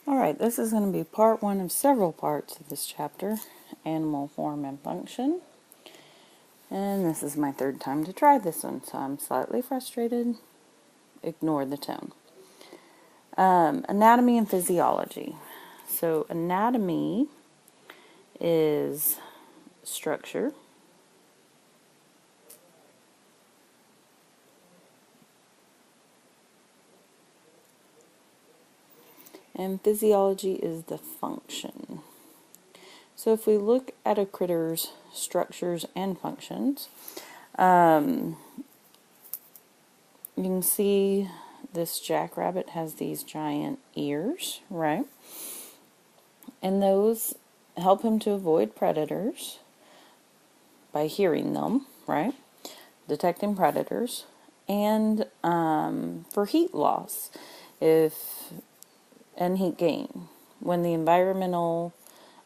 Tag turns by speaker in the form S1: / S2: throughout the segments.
S1: Alright, this is going to be part one of several parts of this chapter, Animal Form and Function. And this is my third time to try this one, so I'm slightly frustrated. Ignore the tone. Anatomy and physiology. So anatomy is structure. And physiology is the function. So if we look at a critter's structures and functions, you can see this jackrabbit has these giant ears, right? And those help him to avoid predators by hearing them, right? Detecting predators. And for heat loss and heat gain. When the environmental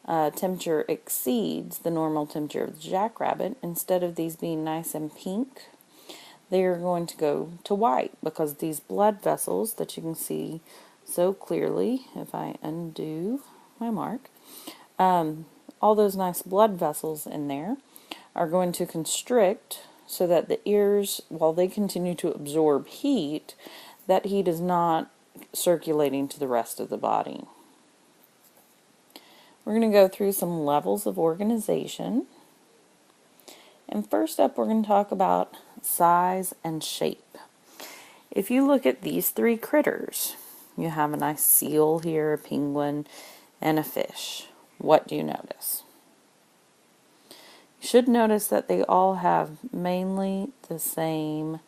S1: temperature exceeds the normal temperature of the jackrabbit, instead of these being nice and pink, they're going to go to white because these blood vessels that you can see so clearly, if I undo my mark, all those nice blood vessels in there are going to constrict so that the ears, while they continue to absorb heat, that heat is not circulating to the rest of the body. We're going to go through some levels of organization. And first up, we're going to talk about size and shape. If you look at these three critters, you have a nice seal here, a penguin, and a fish. What do you notice? You should notice that they all have mainly the same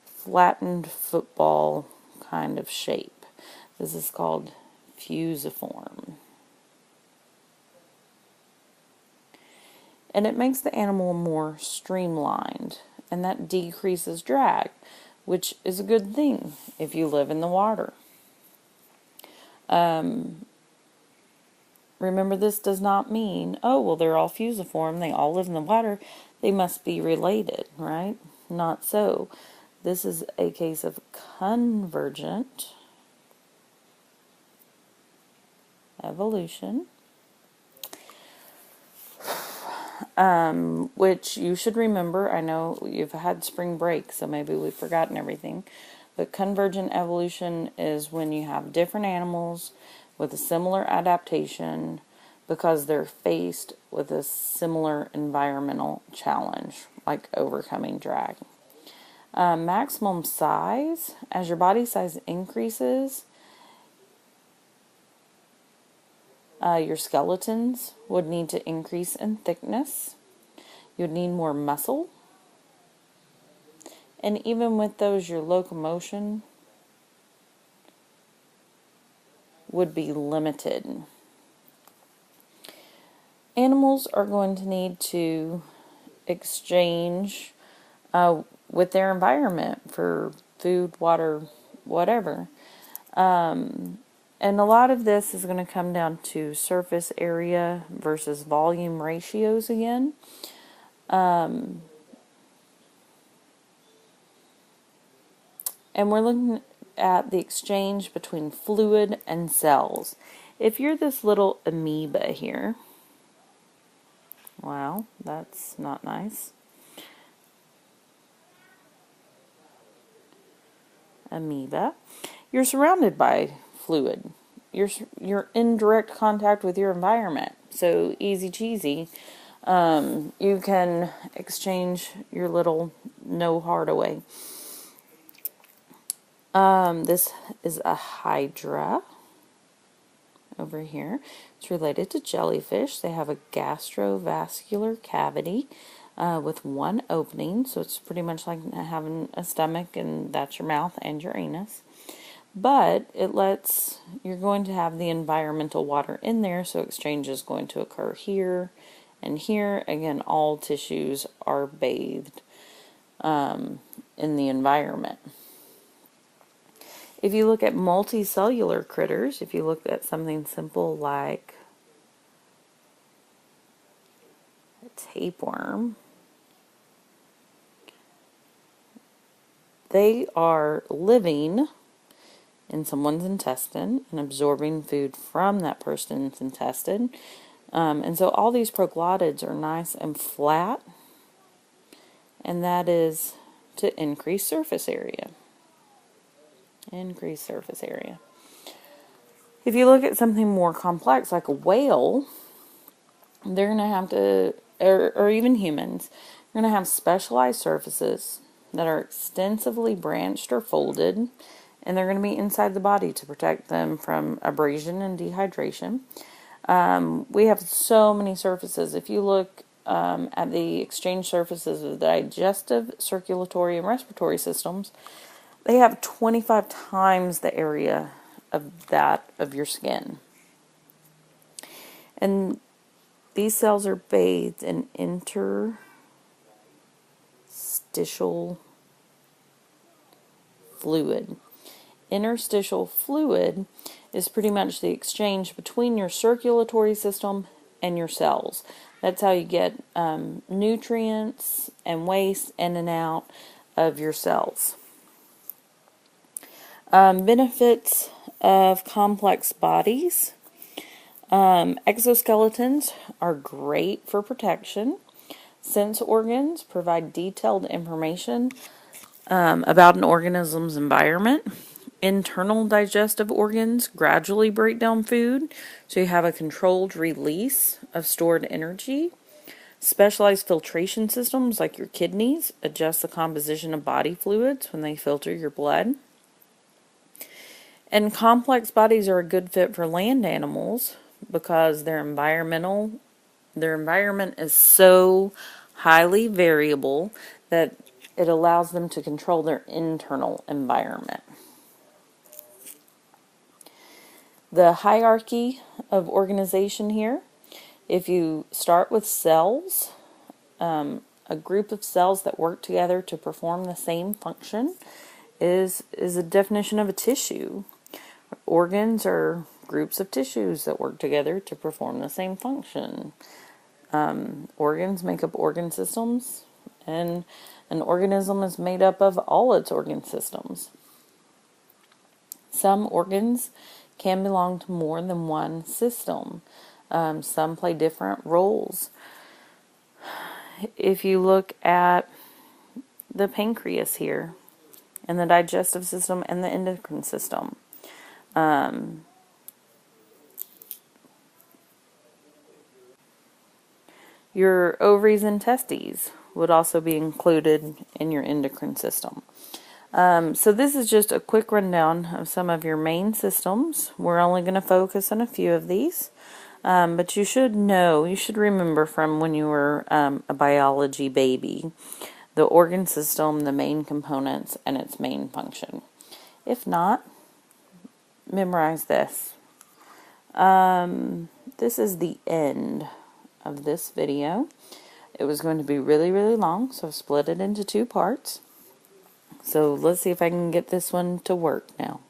S1: flattened football kind of shape. This is called fusiform. And it makes the animal more streamlined, and that decreases drag, which is a good thing if you live in the water. Remember, this does not mean, oh, well, they're all fusiform, they all live in the water, they must be related, right? Not so. This is a case of convergent evolution, which you should remember. I know you've had spring break, so maybe we've forgotten everything. But convergent evolution is when you have different animals with a similar adaptation because they're faced with a similar environmental challenge, like overcoming drag. Maximum size, as your body size increases, your skeletons would need to increase in thickness. You would need more muscle. And even with those, your locomotion would be limited. Animals are going to need to exchange with their environment for food, water, whatever. And a lot of this is going to come down to surface area versus volume ratios again. And we're looking at the exchange between fluid and cells. If you're this little amoeba here, wow, that's not nice. Amoeba, you're surrounded by fluid. You're in direct contact with your environment. So easy cheesy. You can exchange your little no Hardaway. This is a hydra over here. It's related to jellyfish. They have a gastrovascular cavity with one opening, so it's pretty much like having a stomach, and that's your mouth and your anus. But you're going to have the environmental water in there, so exchange is going to occur here and here. Again, all tissues are bathed in the environment. If you look at multicellular critters, if you look at something simple like a tapeworm, they are living in someone's intestine and absorbing food from that person's intestine. And so all these proglottids are nice and flat, and that is to increase surface area. Increase surface area. If you look at something more complex like a whale, they're going to have to, or even humans, they're going to have specialized surfaces that are extensively branched or folded, and they're going to be inside the body to protect them from abrasion and dehydration. We have so many surfaces. If you look at the exchange surfaces of the digestive, circulatory, and respiratory systems, they have 25 times the area of that of your skin. And these cells are bathed in interstitial fluid. Interstitial fluid is pretty much the exchange between your circulatory system and your cells. That's how you get nutrients and waste in and out of your cells. Benefits of complex bodies. Exoskeletons are great for protection. Sense organs provide detailed information about an organism's environment. Internal digestive organs gradually break down food, so you have a controlled release of stored energy. Specialized filtration systems like your kidneys adjust the composition of body fluids when they filter your blood. And complex bodies are a good fit for land animals because their environment is so highly variable that it allows them to control their internal environment. The hierarchy of organization here, if you start with cells, a group of cells that work together to perform the same function is a definition of a tissue. Organs are groups of tissues that work together to perform the same function. Organs make up organ systems, and an organism is made up of all its organ systems. Some organs can belong to more than one system. Some play different roles. If you look at the pancreas here, and the digestive system and the endocrine system, your ovaries and testes would also be included in your endocrine system. So this is just a quick rundown of some of your main systems. We're only going to focus on a few of these, but you should remember from when you were a biology baby, the organ system, the main components, and its main function. If not, memorize this. This is the end of this video. It was going to be really, really long, so I've split it into 2 parts. So let's see if I can get this one to work now.